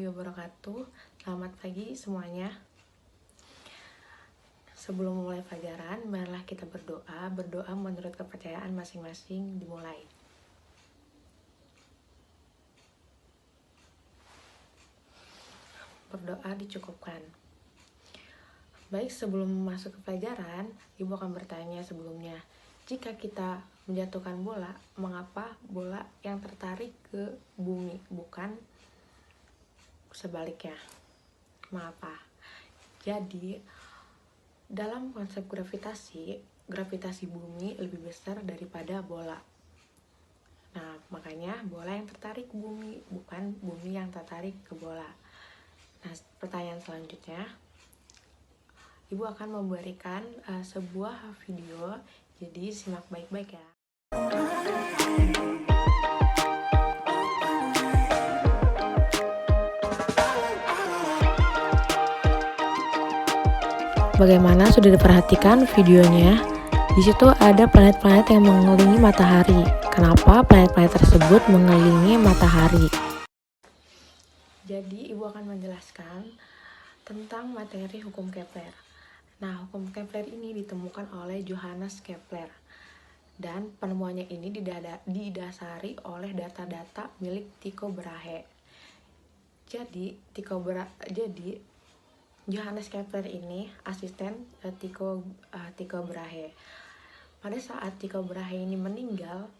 warahmatullahi wabarakatuh. Selamat pagi semuanya. Sebelum memulai pelajaran, marilah kita berdoa. Berdoa menurut kepercayaan masing-masing dimulai. Berdoa dicukupkan. Baik, sebelum masuk ke pelajaran, Ibu akan bertanya sebelumnya. Jika kita menjatuhkan bola, mengapa bola yang tertarik ke bumi, bukan sebaliknya? Mengapa? Jadi, dalam konsep gravitasi bumi lebih besar daripada bola. Nah, makanya bola yang tertarik ke bumi, bukan bumi yang tertarik ke bola. Nah, pertanyaan selanjutnya, Ibu akan memberikan sebuah video, jadi simak baik-baik ya. Bagaimana sudah diperhatikan videonya? Di situ ada planet-planet yang mengelilingi matahari. Kenapa planet-planet tersebut mengelilingi matahari? Jadi, Ibu akan menjelaskan tentang materi hukum Kepler. Nah, hukum Kepler ini ditemukan oleh Johannes Kepler. Dan penemuannya ini didasari oleh data-data milik Tycho Brahe. Jadi, Johannes Kepler ini asisten Tycho Brahe. Pada saat Tycho Brahe ini meninggal,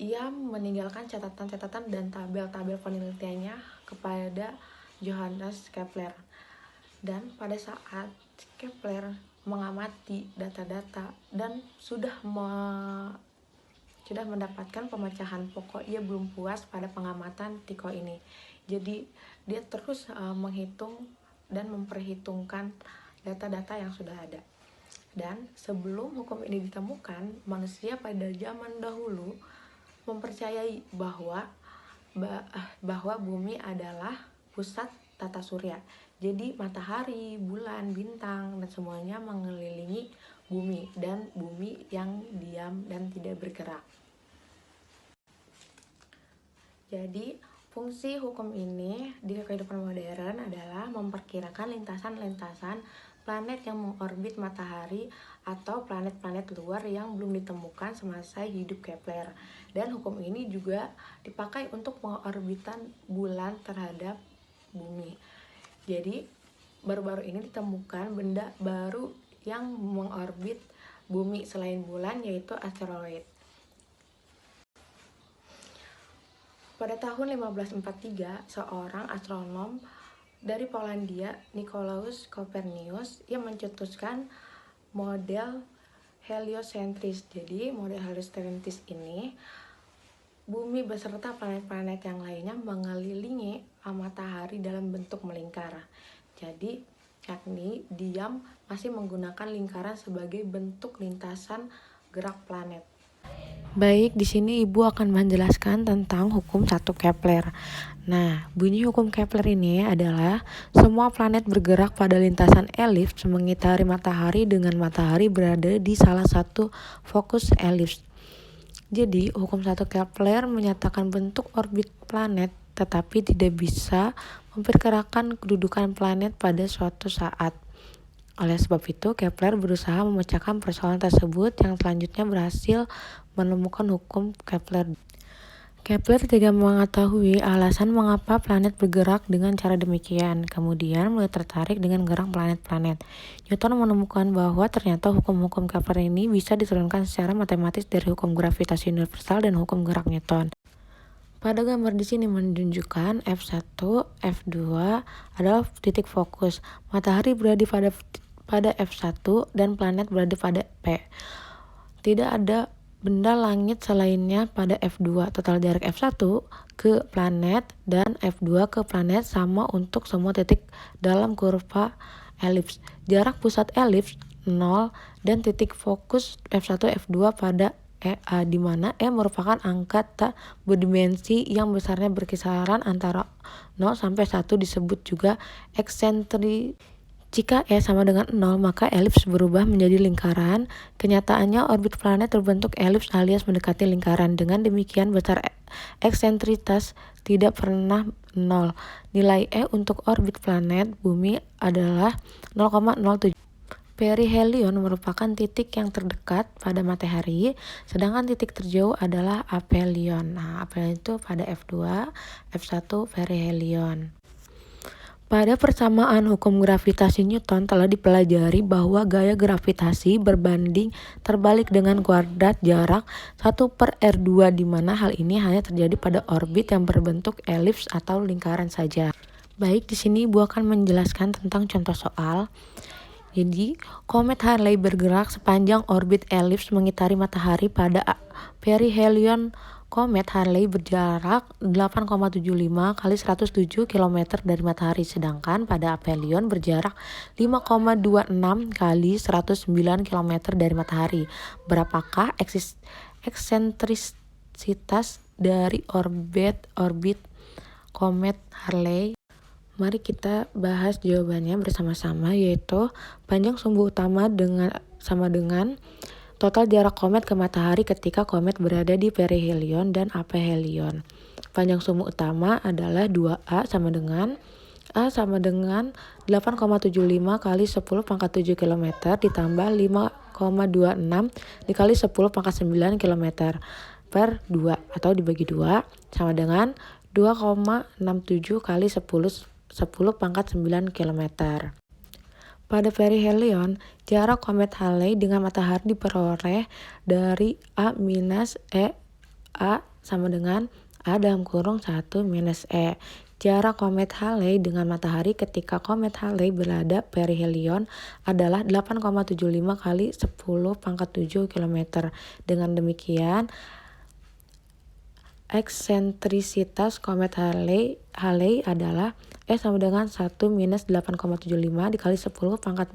ia meninggalkan catatan-catatan dan tabel-tabel penelitiannya kepada Johannes Kepler. Dan pada saat Kepler mengamati data-data dan sudah mendapatkan pemecahan pokok, ia belum puas pada pengamatan Tycho ini. Jadi dia terus menghitung dan memperhitungkan data-data yang sudah ada. Dan sebelum hukum ini ditemukan, manusia pada zaman dahulu mempercayai bahwa bumi adalah pusat tata surya. Jadi matahari, bulan, bintang, dan semuanya mengelilingi bumi, dan bumi yang diam dan tidak bergerak. Jadi fungsi hukum ini di kehidupan modern adalah memperkirakan lintasan-lintasan planet yang mengorbit matahari atau planet-planet luar yang belum ditemukan semasa hidup Kepler. Dan hukum ini juga dipakai untuk pengorbitan bulan terhadap bumi. Jadi baru-baru ini ditemukan benda baru yang mengorbit bumi selain bulan, yaitu asteroid. Pada tahun 1543, seorang astronom dari Polandia, Nicolaus Copernicus, ia mencetuskan model heliocentris. Jadi, model heliocentris ini, bumi beserta planet-planet yang lainnya mengelilingi matahari dalam bentuk melingkar. Jadi, yakni diam masih menggunakan lingkaran sebagai bentuk lintasan gerak planet. Baik, di sini Ibu akan menjelaskan tentang hukum 1 Kepler. Nah, bunyi hukum Kepler ini adalah semua planet bergerak pada lintasan elips mengitari matahari dengan matahari berada di salah satu fokus elips. Jadi, hukum 1 Kepler menyatakan bentuk orbit planet tetapi tidak bisa memperkirakan kedudukan planet pada suatu saat. Oleh sebab itu, Kepler berusaha memecahkan persoalan tersebut yang selanjutnya berhasil menemukan hukum Kepler. Kepler tidak mengetahui alasan mengapa planet bergerak dengan cara demikian. Kemudian mulai tertarik dengan gerak planet-planet. Newton menemukan bahwa ternyata hukum-hukum Kepler ini bisa diturunkan secara matematis dari hukum gravitasi universal dan hukum gerak Newton. Pada gambar di sini menunjukkan F1, F2 adalah titik fokus. Matahari berada pada F1 dan planet berada pada P. Tidak ada benda langit selainnya pada F2. Total jarak F1 ke planet dan F2 ke planet sama untuk semua titik dalam kurva elips. Jarak pusat elips 0 dan titik fokus F1 F2 pada di mana E merupakan angka tak berdimensi yang besarnya berkisaran antara 0 sampai 1 disebut juga Jika E sama dengan 0, maka elips berubah menjadi lingkaran. Kenyataannya orbit planet berbentuk elips alias mendekati lingkaran. Dengan demikian besar eksentritas tidak pernah 0. Nilai E untuk orbit planet bumi adalah 0,07. Perihelion merupakan titik yang terdekat pada matahari, sedangkan titik terjauh adalah aphelion. Nah, aphelion itu pada F2, F1 perihelion. Pada persamaan hukum gravitasi Newton telah dipelajari bahwa gaya gravitasi berbanding terbalik dengan kuadrat jarak 1/R2, di mana hal ini hanya terjadi pada orbit yang berbentuk elips atau lingkaran saja. Baik, di sini Ibu akan menjelaskan tentang contoh soal. Jadi, komet Halley bergerak sepanjang orbit elips mengitari matahari pada perihelion. Komet Halley berjarak 8,75 kali 107 km dari matahari, sedangkan pada aphelion berjarak 5,26 kali 109 km dari matahari. Berapakah eksentrisitas dari orbit komet Halley? Mari kita bahas jawabannya bersama-sama, yaitu panjang sumbu utama sama dengan total jarak komet ke matahari ketika komet berada di perihelion dan aphelion. Panjang sumbu utama adalah 2A sama dengan 8,75 kali 10 pangkat 7 km ditambah 5,26 dikali 10 pangkat 9 km per 2 atau dibagi 2 sama dengan 2,67 kali 10 pangkat 9 km. Pada perihelion, jarak komet Halley dengan matahari diperoleh dari A minus E. A sama dengan A dalam kurung 1 minus E. Jarak komet Halley dengan matahari ketika komet Halley berada perihelion adalah 8,75 kali 10 pangkat 7 km. Dengan demikian, eksentrisitas komet Halley adalah E sama dengan 1 minus 8,75 dikali 10 pangkat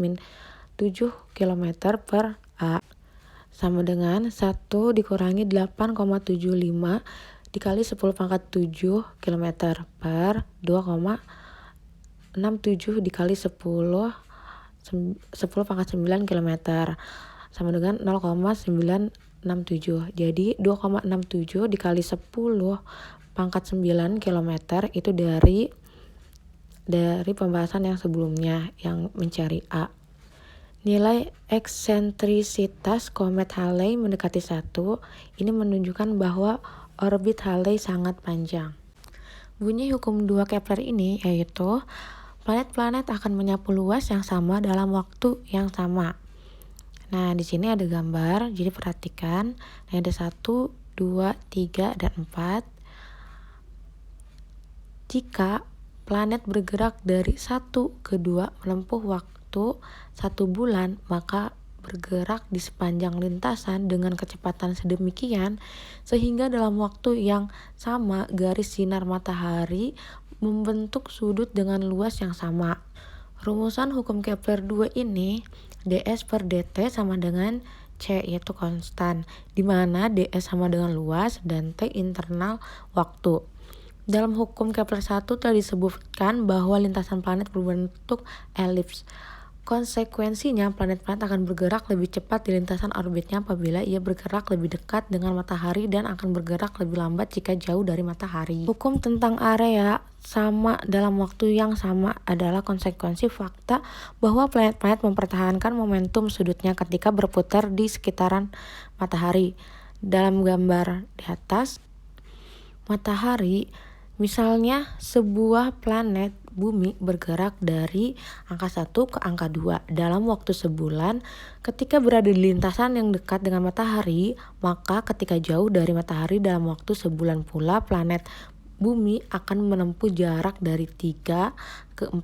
7 km per A sama dengan 1 dikurangi 8,75 dikali 10 pangkat 7 km per 2,67 dikali 10 pangkat 9 km sama dengan 0,967. Jadi 2,67 dikali 10 pangkat 9 km itu dari pembahasan yang sebelumnya yang mencari A. Nilai eksentrisitas komet Halley mendekati 1. Ini menunjukkan bahwa orbit Halley sangat panjang. Bunyi hukum 2 Kepler ini yaitu planet-planet akan menyapu luas yang sama dalam waktu yang sama. Nah, di sini ada gambar, jadi perhatikan. Nah, ada 1, 2, 3, dan 4. Jika planet bergerak dari 1 ke 2 menempuh waktu 1 bulan, maka bergerak di sepanjang lintasan dengan kecepatan sedemikian sehingga dalam waktu yang sama garis sinar matahari membentuk sudut dengan luas yang sama. Rumusan hukum Kepler 2 ini ds per dt sama dengan C, yaitu konstan, di mana ds sama dengan luas dan T internal waktu. Dalam hukum Kepler 1 telah disebutkan bahwa lintasan planet berbentuk elips. Konsekuensinya, planet-planet akan bergerak lebih cepat di lintasan orbitnya apabila ia bergerak lebih dekat dengan matahari dan akan bergerak lebih lambat jika jauh dari matahari. Hukum tentang area sama dalam waktu yang sama adalah konsekuensi fakta bahwa planet-planet mempertahankan momentum sudutnya ketika berputar di sekitaran matahari. Dalam gambar di atas, matahari, misalnya sebuah planet bumi bergerak dari angka 1 ke angka 2 dalam waktu sebulan ketika berada di lintasan yang dekat dengan matahari, maka ketika jauh dari matahari dalam waktu sebulan pula planet bumi akan menempuh jarak dari 3 ke 4.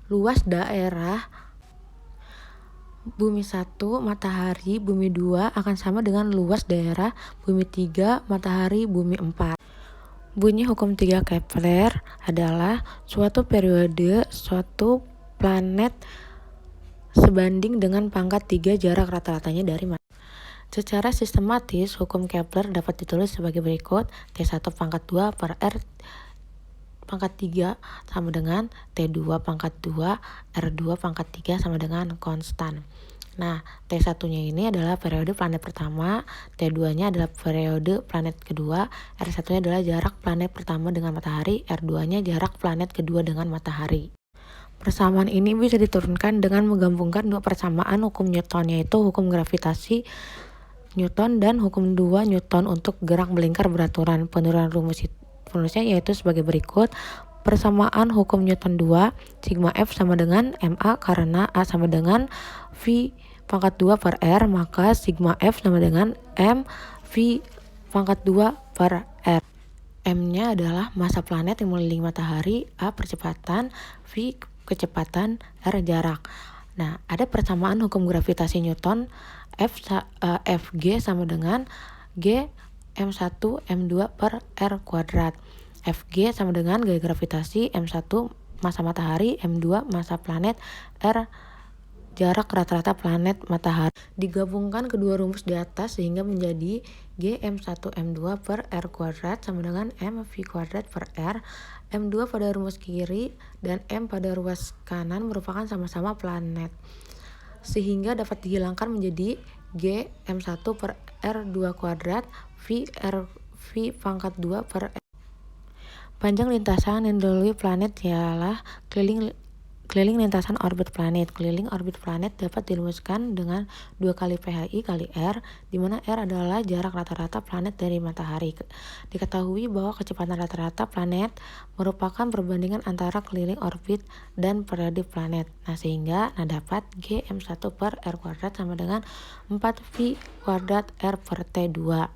Luas daerah bumi 1, matahari, bumi 2 akan sama dengan luas daerah bumi 3, matahari, bumi 4. Bunyi hukum 3 Kepler adalah suatu periode suatu planet sebanding dengan pangkat 3 jarak rata-ratanya dari matahari. Secara sistematis, hukum Kepler dapat ditulis sebagai berikut: T1 pangkat 2 per R pangkat 3 sama dengan T2 pangkat 2, R2 pangkat 3 sama dengan konstan. Nah, T1-nya ini adalah periode planet pertama, T2-nya adalah periode planet kedua, R1-nya adalah jarak planet pertama dengan matahari, R2-nya jarak planet kedua dengan matahari. Persamaan ini bisa diturunkan dengan menggabungkan dua persamaan hukum Newton, yaitu hukum gravitasi Newton dan hukum 2 Newton untuk gerak melingkar beraturan. Penurunan rumusnya yaitu sebagai berikut. Persamaan hukum Newton 2, sigma F sama dengan MA karena A sama dengan V pangkat 2 per R, maka sigma F sama dengan M V pangkat 2 per R. M-nya adalah massa planet yang mengelilingi matahari, A percepatan, V kecepatan, R jarak. Nah, ada persamaan hukum gravitasi Newton, Fg sama dengan G M1 M2 per R kuadrat. Fg sama dengan gaya gravitasi, M1 massa matahari, M2 massa planet, R jarak rata-rata planet matahari. Digabungkan kedua rumus di atas sehingga menjadi G M1 M2 per R kuadrat sama dengan M V kuadrat per R. M2 pada rumus kiri dan M pada ruas kanan merupakan sama-sama planet, sehingga dapat dihilangkan menjadi G M1 per R2 kuadrat V R V pangkat 2 per R. Panjang lintasan yang dilalui planet ialah keliling lintasan orbit planet. Keliling orbit planet dapat dirumuskan dengan 2 kali PHI kali R, di mana R adalah jarak rata-rata planet dari matahari. Diketahui bahwa kecepatan rata-rata planet merupakan perbandingan antara keliling orbit dan periode planet. Nah, sehingga dapat G M1 per R kuadrat sama dengan 4V kuadrat R per T2.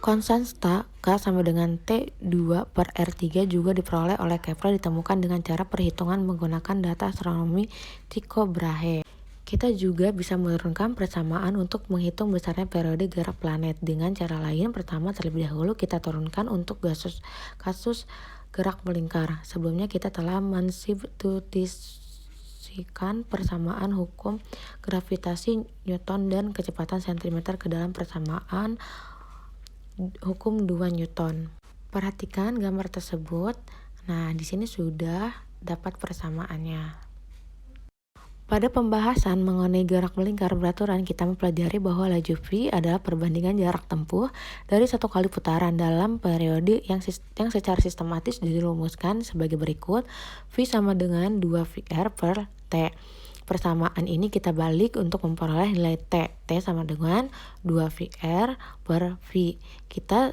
Konstanta K sama dengan T2 per R3 juga diperoleh oleh Kepler, ditemukan dengan cara perhitungan menggunakan data astronomi Tycho Brahe. Kita juga bisa menurunkan persamaan untuk menghitung besarnya periode gerak planet dengan cara lain. Pertama, terlebih dahulu kita turunkan untuk kasus gerak melingkar. Sebelumnya kita telah mensubstitusikan persamaan hukum gravitasi Newton dan kecepatan cm ke dalam persamaan hukum 2 Newton. Perhatikan gambar tersebut. Nah, di sini sudah dapat persamaannya. Pada pembahasan mengenai gerak melingkar beraturan, kita mempelajari bahwa laju V adalah perbandingan jarak tempuh dari satu kali putaran dalam periode yang secara sistematis dirumuskan sebagai berikut. V sama dengan 2VR per T. Persamaan ini kita balik untuk memperoleh nilai T. T sama dengan 2VR per V. Kita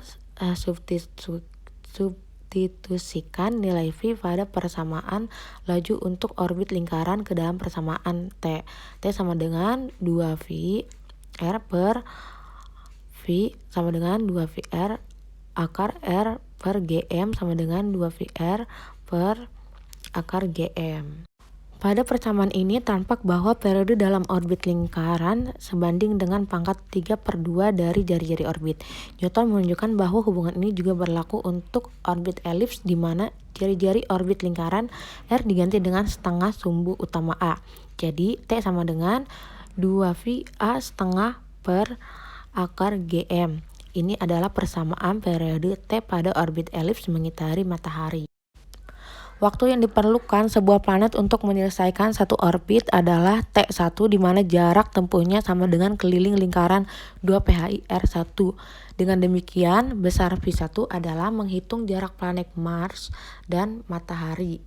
substitusikan nilai V pada persamaan laju untuk orbit lingkaran ke dalam persamaan T. T sama dengan 2VR per V sama dengan 2VR akar R per GM sama dengan 2VR per akar GM. Pada persamaan ini tampak bahwa periode dalam orbit lingkaran sebanding dengan pangkat 3/2 dari jari-jari orbit. Newton menunjukkan bahwa hubungan ini juga berlaku untuk orbit elips, di mana jari-jari orbit lingkaran R diganti dengan setengah sumbu utama A. Jadi T sama dengan 2V A setengah per akar GM. Ini adalah persamaan periode T pada orbit elips mengitari matahari. Waktu yang diperlukan sebuah planet untuk menyelesaikan satu orbit adalah T1, di mana jarak tempuhnya sama dengan keliling lingkaran 2 PHI R1. Dengan demikian, besar V1 adalah menghitung jarak planet Mars dan matahari.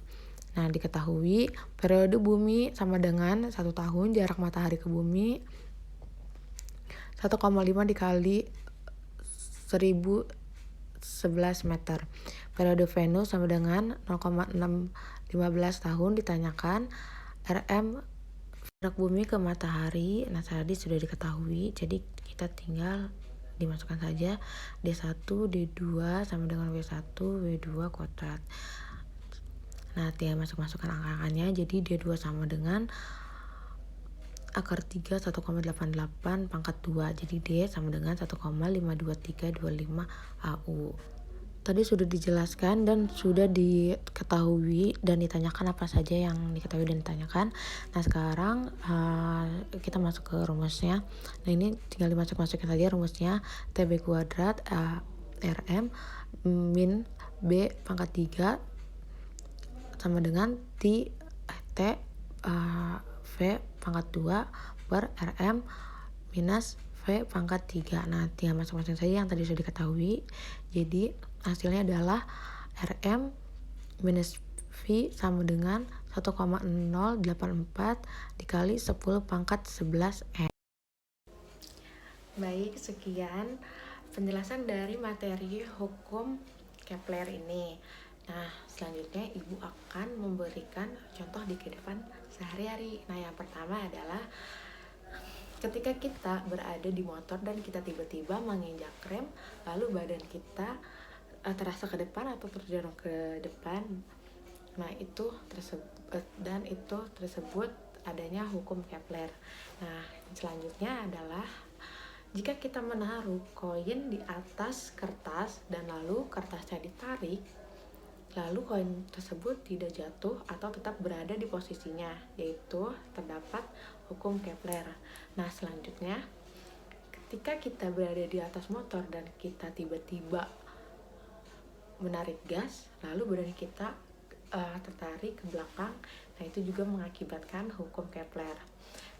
Nah, diketahui periode bumi sama dengan 1 tahun, jarak matahari ke bumi 1,5 dikali 1011 meter. Periode Venus sama dengan 0,615 tahun. Ditanyakan RM jarak bumi ke matahari. Nah, tadi sudah diketahui, jadi kita tinggal dimasukkan saja D1 D2 sama dengan W1 W2 kuadrat. Nah, tinggal masukkan angka-angkanya. Jadi D2 sama dengan akar 3 1,88 pangkat 2. Jadi D sama dengan 1,52325 AU. Tadi sudah dijelaskan dan sudah diketahui dan ditanyakan apa saja yang diketahui dan ditanyakan. Nah, sekarang kita masuk ke rumusnya. Nah, ini tinggal dimasukin saja rumusnya. TB kuadrat RM min B pangkat 3 sama dengan T V pangkat 2 per RM minus V pangkat 3. Nah, tinggal masing-masing saja yang tadi sudah diketahui. Jadi hasilnya adalah RM minus V sama dengan 1,084 dikali 10 pangkat 11 M. Baik, sekian penjelasan dari materi hukum Kepler ini. Nah, selanjutnya Ibu akan memberikan contoh di kehidupan sehari-hari. Nah, yang pertama adalah ketika kita berada di motor dan kita tiba-tiba menginjak rem, lalu badan kita terasa ke depan atau terdorong ke depan. Nah, itu tersebut adanya hukum Kepler. Nah, selanjutnya adalah jika kita menaruh koin di atas kertas dan lalu kertasnya ditarik, lalu koin tersebut tidak jatuh atau tetap berada di posisinya, yaitu terdapat hukum Kepler. Nah, selanjutnya ketika kita berada di atas motor dan kita tiba-tiba menarik gas, lalu badan kita tertarik ke belakang, nah itu juga mengakibatkan hukum Kepler.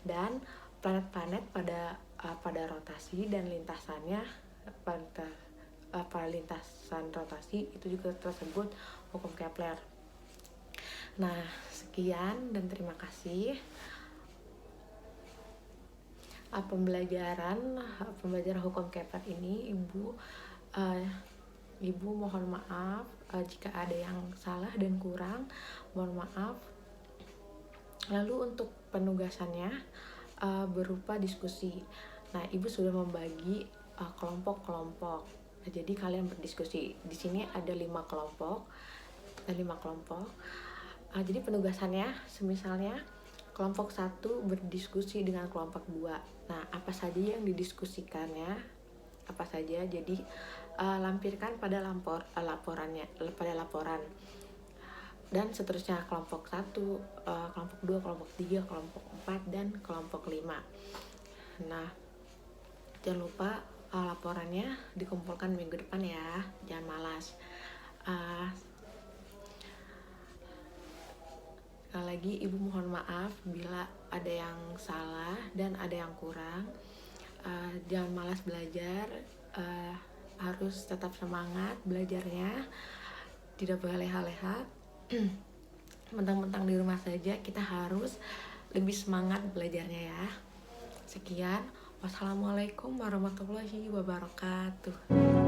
Dan planet-planet pada rotasi dan lintasannya pada lintasan rotasi itu juga tersebut hukum Kepler. Nah, sekian dan terima kasih. Pembelajaran hukum Kepler ini Ibu mohon maaf jika ada yang salah dan kurang, mohon maaf. Lalu untuk penugasannya berupa diskusi. Nah, Ibu sudah membagi kelompok-kelompok. Nah, jadi kalian berdiskusi. Di sini ada 5 kelompok. Jadi penugasannya semisalnya kelompok 1 berdiskusi dengan kelompok 2. Nah, apa saja yang didiskusikannya? Apa saja? Jadi lampirkan pada laporan. Dan seterusnya kelompok 1, kelompok 2, kelompok 3, kelompok 4, dan kelompok 5. Nah, jangan lupa laporannya dikumpulkan minggu depan ya, jangan malas. Sekali lagi Ibu mohon maaf bila ada yang salah dan ada yang kurang. Jangan malas belajar, harus tetap semangat belajarnya, tidak boleh leha-leha. Mentang-mentang di rumah saja, kita harus lebih semangat belajarnya ya. Sekian, wassalamualaikum warahmatullahi wabarakatuh.